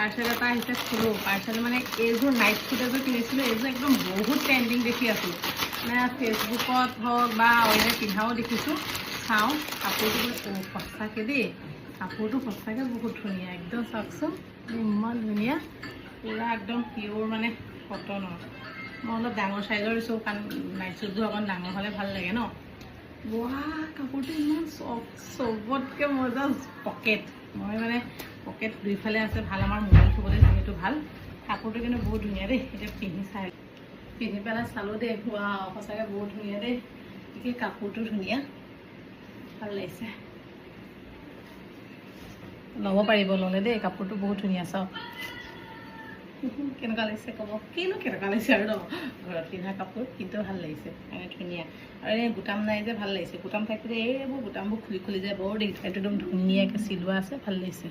parcel এটা আহিছে খোলো পাৰ্চেল মানে এইযোৰ নাইট ফুট এযোৰ কিনিছিলোঁ এইযোৰ একদম বহুত ট্ৰেণ্ডিং দেখি আছোঁ মানে ফেচবুকত হওক বা অইনে পিন্ধাও দেখিছোঁ চাওঁ কাপোৰটো সঁচাকৈ দেই কাপোৰটো সঁচাকৈ বহুত ধুনীয়া একদম চাওকচোন ইমান ধুনীয়া পুৰা একদম পিয়'ৰ মানে কটনৰ মই অলপ ডাঙৰ চাইজৰ দিছোঁ কাৰণ নাইট চুটবোৰ অকণ ডাঙৰ হ'লে ভাল লাগে ন ৱা কাপোৰটো ইমান চবতকৈ মজা পকেট মই মানে পকেট দুইফালে আছে ভাল আমাৰ মোবাইল থ'বলৈ যিহেতু ভাল কাপোৰটো কিন্তু বহুত ধুনীয়া দেই এতিয়া পিন্ধি পেলাই চালোঁ দেই ৱা সঁচাকৈ বহুত ধুনীয়া দেই কি কাপোৰটো ধুনীয়া ভাল লাগিছে ল'ব পাৰিব ল'লে দেই কাপোৰটো বহুত ধুনীয়া চাওক কেনেকুৱা লাগিছে ক'ব কিনো কেনেকুৱা লাগিছে আৰু ন ঘৰত পিন্ধা কাপোৰ কিন্তু ভাল লাগিছে মানে ধুনীয়া আৰু এই বুটাম নাই যে ভাল লাগিছে বুটাম থাকিলে এইবোৰ বুটামবোৰ খুলি যায় বৰ দেখিছে এইটো একদম ধুনীয়াকৈ চিলোৱা আছে ভাল লাগিছে